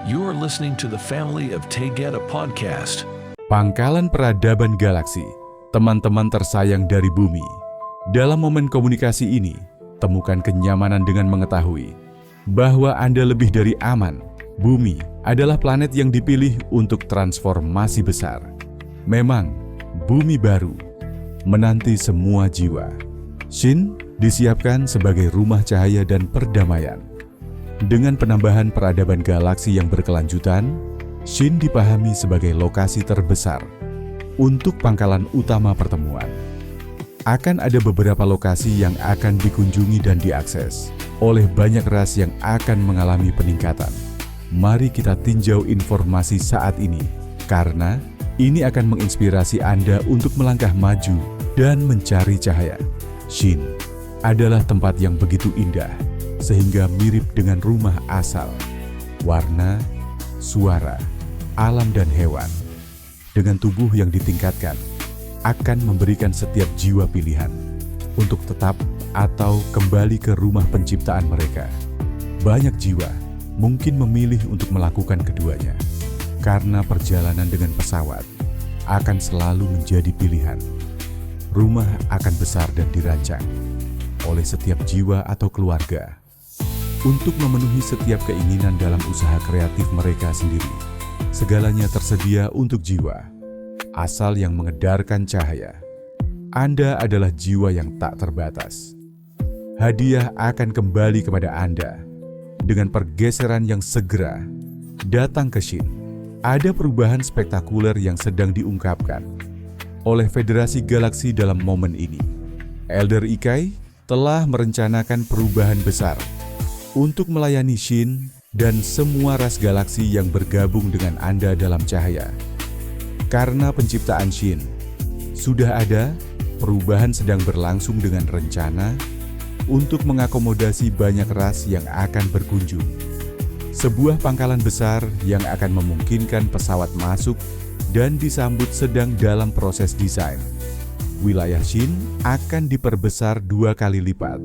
You are listening to the Family of Tegeta podcast. Pangkalan Peradaban Galaksi, teman-teman tersayang dari bumi. Dalam momen komunikasi ini, temukan kenyamanan dengan mengetahui bahwa Anda lebih dari aman. Bumi adalah planet yang dipilih untuk transformasi besar. Memang, bumi baru menanti semua jiwa. Shin disiapkan sebagai rumah cahaya dan perdamaian. Dengan penambahan peradaban galaksi yang berkelanjutan, Shin dipahami sebagai lokasi terbesar untuk pangkalan utama pertemuan. Akan ada beberapa lokasi yang akan dikunjungi dan diakses oleh banyak ras yang akan mengalami peningkatan. Mari kita tinjau informasi saat ini, karena ini akan menginspirasi Anda untuk melangkah maju dan mencari cahaya. Shin adalah tempat yang begitu indah, sehingga mirip dengan rumah asal. Warna, suara, alam dan hewan, dengan tubuh yang ditingkatkan, akan memberikan setiap jiwa pilihan untuk tetap atau kembali ke rumah penciptaan mereka. Banyak jiwa mungkin memilih untuk melakukan keduanya, karena perjalanan dengan pesawat akan selalu menjadi pilihan. Rumah akan besar dan dirancang oleh setiap jiwa atau keluarga untuk memenuhi setiap keinginan dalam usaha kreatif mereka sendiri. Segalanya tersedia untuk jiwa, asal yang mengedarkan cahaya. Anda adalah jiwa yang tak terbatas. Hadiah akan kembali kepada Anda dengan pergeseran yang segera datang ke Shin. Ada perubahan spektakuler yang sedang diungkapkan oleh Federasi Galaksi dalam momen ini. Elder Ikai telah merencanakan perubahan besar untuk melayani Shin dan semua ras galaksi yang bergabung dengan Anda dalam cahaya. Karena penciptaan Shin sudah ada, perubahan sedang berlangsung dengan rencana untuk mengakomodasi banyak ras yang akan berkunjung. Sebuah pangkalan besar yang akan memungkinkan pesawat masuk dan disambut sedang dalam proses desain. Wilayah Shin akan diperbesar 2 kali lipat.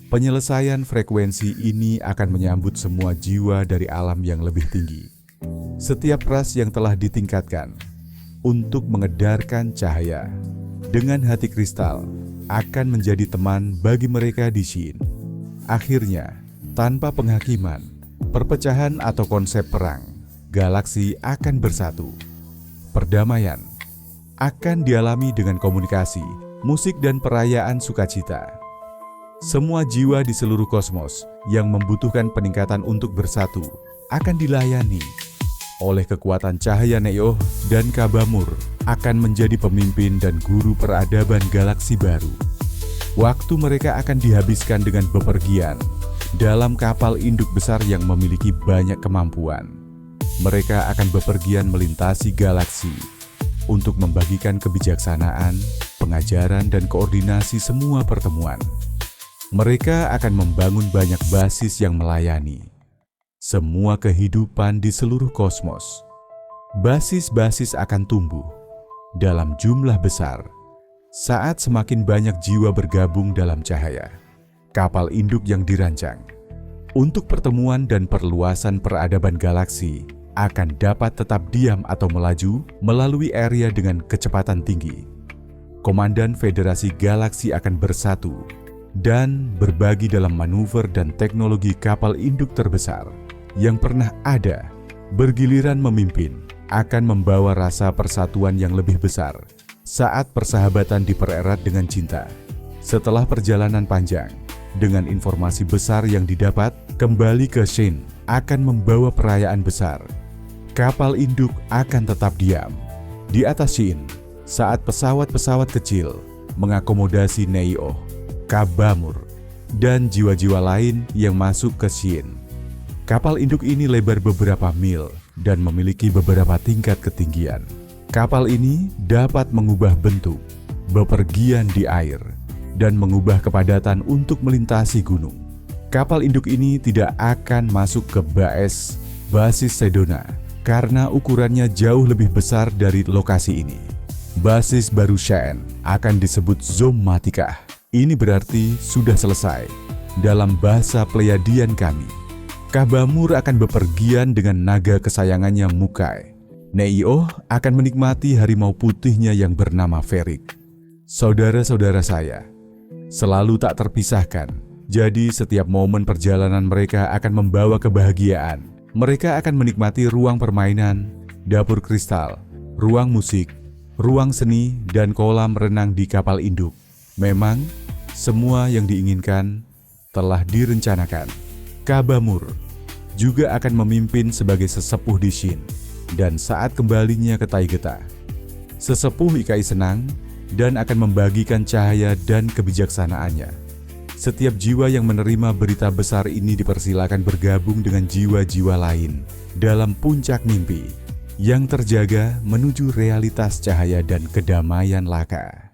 Penyelesaian frekuensi ini akan menyambut semua jiwa dari alam yang lebih tinggi. Setiap ras yang telah ditingkatkan untuk mengedarkan cahaya dengan hati kristal akan menjadi teman bagi mereka di Shin. Akhirnya, tanpa penghakiman, perpecahan atau konsep perang, galaksi akan bersatu. Perdamaian akan dialami dengan komunikasi, musik dan perayaan sukacita. Semua jiwa di seluruh kosmos yang membutuhkan peningkatan untuk bersatu akan dilayani oleh kekuatan cahaya Neo, dan Kabamur akan menjadi pemimpin dan guru peradaban galaksi baru. Waktu mereka akan dihabiskan dengan bepergian dalam kapal induk besar yang memiliki banyak kemampuan. Mereka akan bepergian melintasi galaksi untuk membagikan kebijaksanaan, pengajaran, dan koordinasi semua pertemuan. Mereka akan membangun banyak basis yang melayani semua kehidupan di seluruh kosmos. Basis-basis akan tumbuh dalam jumlah besar saat semakin banyak jiwa bergabung dalam cahaya. Kapal induk yang dirancang untuk pertemuan dan perluasan peradaban galaksi akan dapat tetap diam atau melaju melalui area dengan kecepatan tinggi. Komandan Federasi Galaksi akan bersatu dan berbagi dalam manuver dan teknologi kapal induk terbesar yang pernah ada, bergiliran memimpin, akan membawa rasa persatuan yang lebih besar saat persahabatan dipererat dengan cinta. Setelah perjalanan panjang, dengan informasi besar yang didapat, kembali ke Shin akan membawa perayaan besar. Kapal induk akan tetap diam di atas Shin saat pesawat-pesawat kecil mengakomodasi Neo, Kabamur, dan jiwa-jiwa lain yang masuk ke Shin. Kapal induk ini lebar beberapa mil dan memiliki beberapa tingkat ketinggian. Kapal ini dapat mengubah bentuk, bepergian di air, dan mengubah kepadatan untuk melintasi gunung. Kapal induk ini tidak akan masuk ke basis Sedona karena ukurannya jauh lebih besar dari lokasi ini. Basis baru Shen akan disebut Zomatikah. Ini berarti sudah selesai dalam bahasa Pleiadian kami. Kabamur akan bepergian dengan naga kesayangannya Mukai. Neio akan menikmati harimau putihnya yang bernama Ferik. Saudara-saudara saya, selalu tak terpisahkan. Jadi setiap momen perjalanan mereka akan membawa kebahagiaan. Mereka akan menikmati ruang permainan, dapur kristal, ruang musik, ruang seni, dan kolam renang di kapal induk. Memang, semua yang diinginkan telah direncanakan. Kabamur juga akan memimpin sebagai sesepuh di Shin. Dan saat kembalinya ke Taigeta, sesepuh Ikai senang dan akan membagikan cahaya dan kebijaksanaannya. Setiap jiwa yang menerima berita besar ini dipersilakan bergabung dengan jiwa-jiwa lain dalam puncak mimpi yang terjaga menuju realitas cahaya dan kedamaian laka.